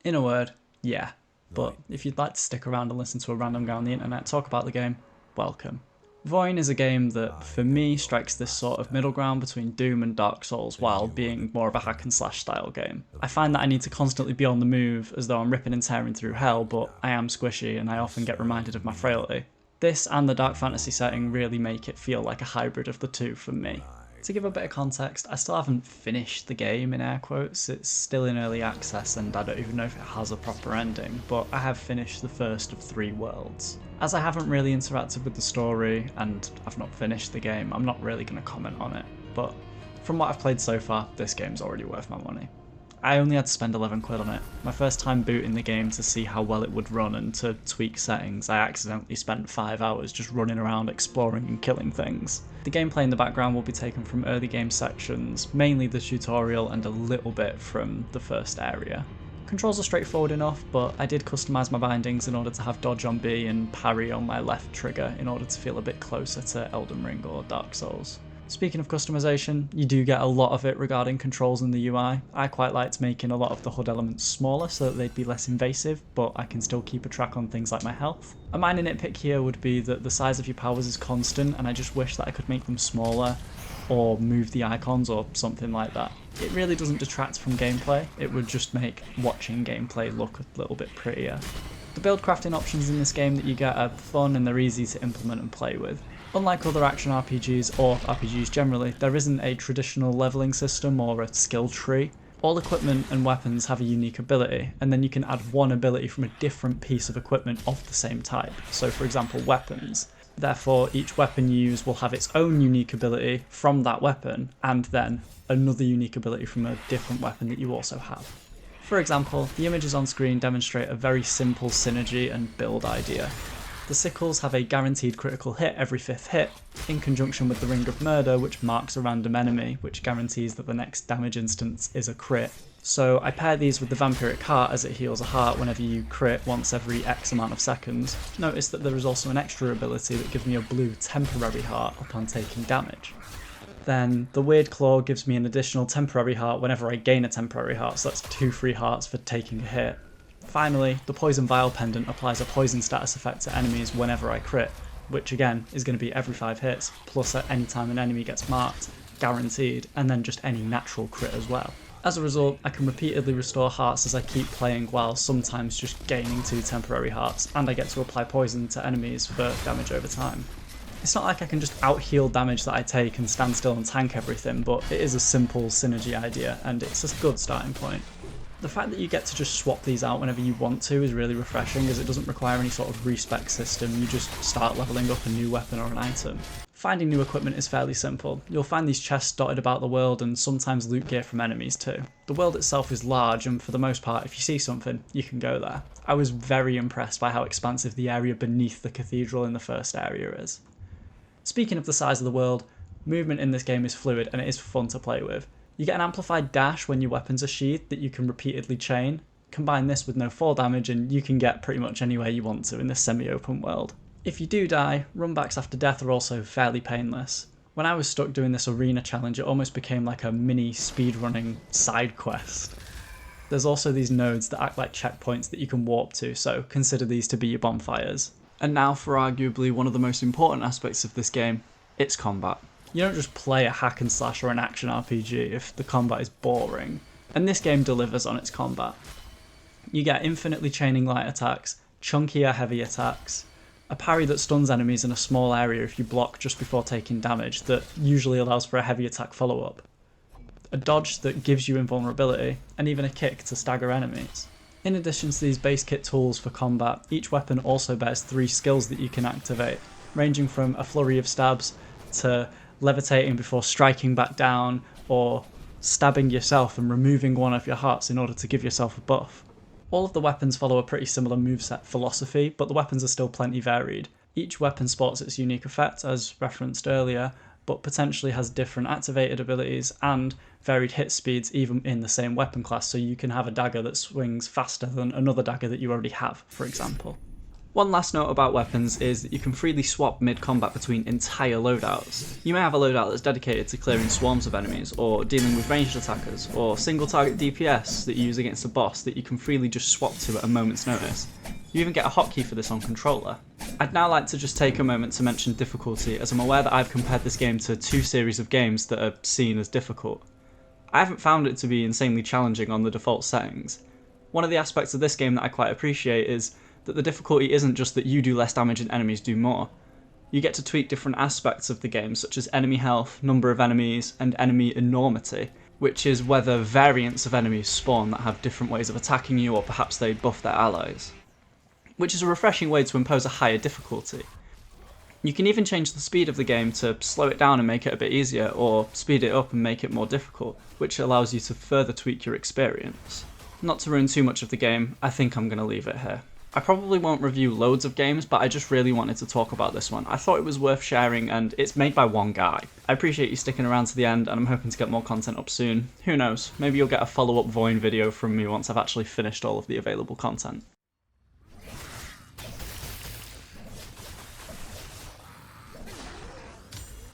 In a word, yeah. But if you'd like to stick around and listen to a random guy on the internet talk about the game, welcome. Voin is a game that, for me, strikes this sort of middle ground between Doom and Dark Souls while being more of a hack and slash style game. I find that I need to constantly be on the move as though I'm ripping and tearing through hell, but I am squishy and I often get reminded of my frailty. This and the dark fantasy setting really make it feel like a hybrid of the two for me. To give a bit of context, I still haven't finished the game in air quotes, it's still in early access and I don't even know if it has a proper ending, but I have finished the first of 3 worlds. As I haven't really interacted with the story and I've not finished the game, I'm not really going to comment on it, but from what I've played so far, this game's already worth my money. I only had to spend 11 quid on it. My first time booting the game to see how well it would run and to tweak settings, I accidentally spent 5 hours just running around exploring and killing things. The gameplay in the background will be taken from early game sections, mainly the tutorial and a little bit from the first area. Controls are straightforward enough, but I did customise my bindings in order to have dodge on B and parry on my left trigger in order to feel a bit closer to Elden Ring or Dark Souls. Speaking of customization, you do get a lot of it regarding controls in the UI. I quite liked making a lot of the HUD elements smaller so that they'd be less invasive, but I can still keep a track on things like my health. A minor nitpick here would be that the size of your powers is constant, and I just wish that I could make them smaller or move the icons or something like that. It really doesn't detract from gameplay, it would just make watching gameplay look a little bit prettier. The build crafting options in this game that you get are fun and they're easy to implement and play with. Unlike other action RPGs, or RPGs generally, there isn't a traditional leveling system or a skill tree. All equipment and weapons have a unique ability, and then you can add one ability from a different piece of equipment of the same type. So for example, weapons. Therefore, each weapon you use will have its own unique ability from that weapon, and then another unique ability from a different weapon that you also have. For example, the images on screen demonstrate a very simple synergy and build idea. The sickles have a guaranteed critical hit every 5th hit, in conjunction with the Ring of Murder, which marks a random enemy, which guarantees that the next damage instance is a crit. So I pair these with the Vampiric Heart as it heals a heart whenever you crit once every X amount of seconds. Notice that there is also an extra ability that gives me a blue temporary heart upon taking damage. Then the Weird Claw gives me an additional temporary heart whenever I gain a temporary heart, so that's 2 free hearts for taking a hit. Finally, the Poison Vial Pendant applies a poison status effect to enemies whenever I crit, which again is going to be every 5 hits, plus at any time an enemy gets marked, guaranteed, and then just any natural crit as well. As a result, I can repeatedly restore hearts as I keep playing while sometimes just gaining 2 temporary hearts, and I get to apply poison to enemies for damage over time. It's not like I can just out-heal damage that I take and stand still and tank everything, but it is a simple synergy idea, and it's a good starting point. The fact that you get to just swap these out whenever you want to is really refreshing, as it doesn't require any sort of respec system, you just start leveling up a new weapon or an item. Finding new equipment is fairly simple. You'll find these chests dotted about the world and sometimes loot gear from enemies too. The world itself is large and for the most part if you see something, you can go there. I was very impressed by how expansive the area beneath the cathedral in the first area is. Speaking of the size of the world, movement in this game is fluid and it is fun to play with. You get an amplified dash when your weapons are sheathed that you can repeatedly chain. Combine this with no fall damage and you can get pretty much anywhere you want to in this semi-open world. If you do die, runbacks after death are also fairly painless. When I was stuck doing this arena challenge, it almost became like a mini speedrunning side quest. There's also these nodes that act like checkpoints that you can warp to, so consider these to be your bonfires. And now for arguably one of the most important aspects of this game, its combat. You don't just play a hack and slash or an action RPG if the combat is boring, and this game delivers on its combat. You get infinitely chaining light attacks, chunkier heavy attacks, a parry that stuns enemies in a small area if you block just before taking damage that usually allows for a heavy attack follow-up, a dodge that gives you invulnerability, and even a kick to stagger enemies. In addition to these base kit tools for combat, each weapon also bears 3 skills that you can activate, ranging from a flurry of stabs to levitating before striking back down, or stabbing yourself and removing one of your hearts in order to give yourself a buff. All of the weapons follow a pretty similar moveset philosophy, but the weapons are still plenty varied. Each weapon sports its unique effect, as referenced earlier, but potentially has different activated abilities and varied hit speeds even in the same weapon class, so you can have a dagger that swings faster than another dagger that you already have, for example. One last note about weapons is that you can freely swap mid-combat between entire loadouts. You may have a loadout that's dedicated to clearing swarms of enemies, or dealing with ranged attackers, or single target DPS that you use against a boss that you can freely just swap to at a moment's notice. You even get a hotkey for this on controller. I'd now like to just take a moment to mention difficulty, as I'm aware that I've compared this game to 2 series of games that are seen as difficult. I haven't found it to be insanely challenging on the default settings. One of the aspects of this game that I quite appreciate is that the difficulty isn't just that you do less damage and enemies do more. You get to tweak different aspects of the game, such as enemy health, number of enemies, and enemy enormity, which is whether variants of enemies spawn that have different ways of attacking you, or perhaps they buff their allies. Which is a refreshing way to impose a higher difficulty. You can even change the speed of the game to slow it down and make it a bit easier, or speed it up and make it more difficult, which allows you to further tweak your experience. Not to ruin too much of the game, I think I'm going to leave it here. I probably won't review loads of games, but I just really wanted to talk about this one. I thought it was worth sharing, and it's made by one guy. I appreciate you sticking around to the end, and I'm hoping to get more content up soon. Who knows, maybe you'll get a follow-up Voin video from me once I've actually finished all of the available content.